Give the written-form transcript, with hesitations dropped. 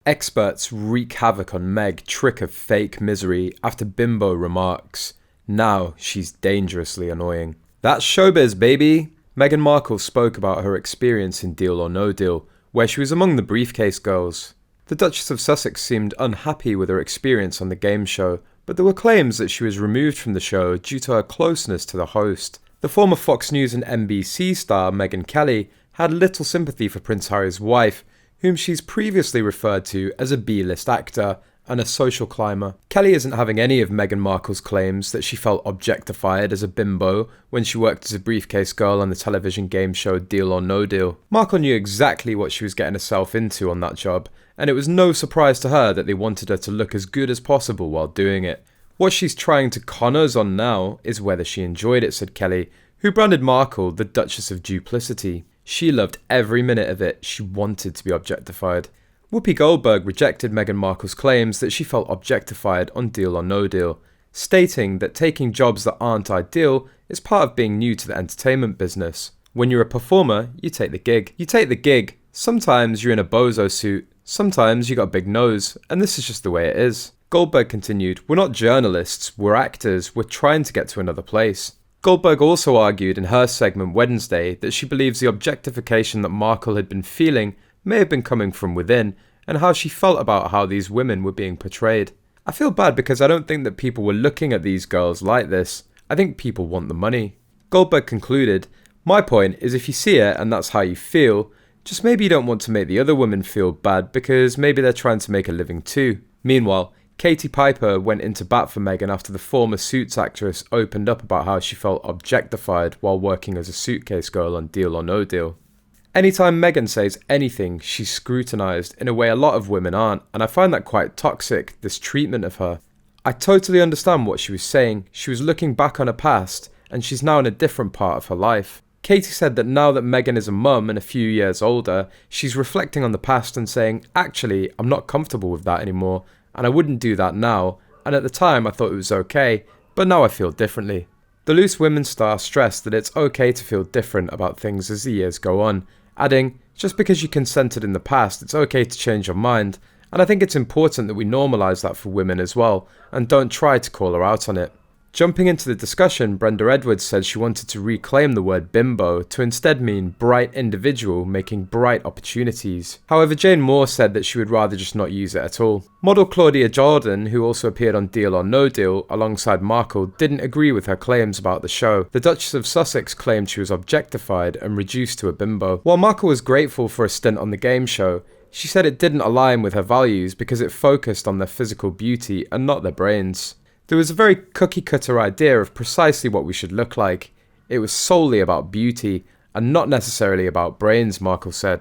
Experts wreak havoc on Meg trick of fake misery after Bimbo remarks, "Now she's dangerously annoying." That's showbiz, baby! Meghan Markle spoke about her experience in Deal or No Deal, where she was among the briefcase girls. The Duchess of Sussex seemed unhappy with her experience on the game show, but there were claims that she was removed from the show due to her closeness to the host. The former Fox News and NBC star Meghan Kelly had little sympathy for Prince Harry's wife, whom she's previously referred to as a B-list actor and a social climber. Kelly isn't having any of Meghan Markle's claims that she felt objectified as a bimbo when she worked as a briefcase girl on the television game show Deal or No Deal. Markle knew exactly what she was getting herself into on that job, and it was no surprise to her that they wanted her to look as good as possible while doing it. What she's trying to con us on now is whether she enjoyed it, said Kelly, who branded Markle the Duchess of Duplicity. She loved every minute of it. She wanted to be objectified. Whoopi Goldberg rejected Meghan Markle's claims that she felt objectified on Deal or No Deal, stating that taking jobs that aren't ideal is part of being new to the entertainment business. When you're a performer, you take the gig. You take the gig. Sometimes you're in a bozo suit, sometimes you got a big nose, and this is just the way it is. Goldberg continued, "We're not journalists, we're actors, we're trying to get to another place." Goldberg also argued in her segment Wednesday that she believes the objectification that Markle had been feeling may have been coming from within, and how she felt about how these women were being portrayed. "I feel bad because I don't think that people were looking at these girls like this. I think people want the money." Goldberg concluded, "My point is if you see it and that's how you feel, just maybe you don't want to make the other women feel bad because maybe they're trying to make a living too." Meanwhile, Katie Piper went into bat for Meghan after the former Suits actress opened up about how she felt objectified while working as a suitcase girl on Deal or No Deal. "Anytime Meghan says anything, she's scrutinised in a way a lot of women aren't, and I find that quite toxic, this treatment of her. I totally understand what she was saying. She was looking back on her past, and she's now in a different part of her life." Katie said that now that Meghan is a mum and a few years older, she's reflecting on the past and saying, "Actually, I'm not comfortable with that anymore, and I wouldn't do that now, and at the time I thought it was okay, but now I feel differently." The Loose Women star stressed that it's okay to feel different about things as the years go on, adding, "Just because you consented in the past, it's okay to change your mind, and I think it's important that we normalise that for women as well, and don't try to call her out on it." Jumping into the discussion, Brenda Edwards said she wanted to reclaim the word bimbo to instead mean bright individual making bright opportunities. However, Jane Moore said that she would rather just not use it at all. Model Claudia Jordan, who also appeared on Deal or No Deal alongside Markle, didn't agree with her claims about the show. The Duchess of Sussex claimed she was objectified and reduced to a bimbo. While Markle was grateful for a stint on the game show, she said it didn't align with her values because it focused on their physical beauty and not their brains. There was a very cookie-cutter idea of precisely what we should look like. It was solely about beauty, and not necessarily about brains, Markle said.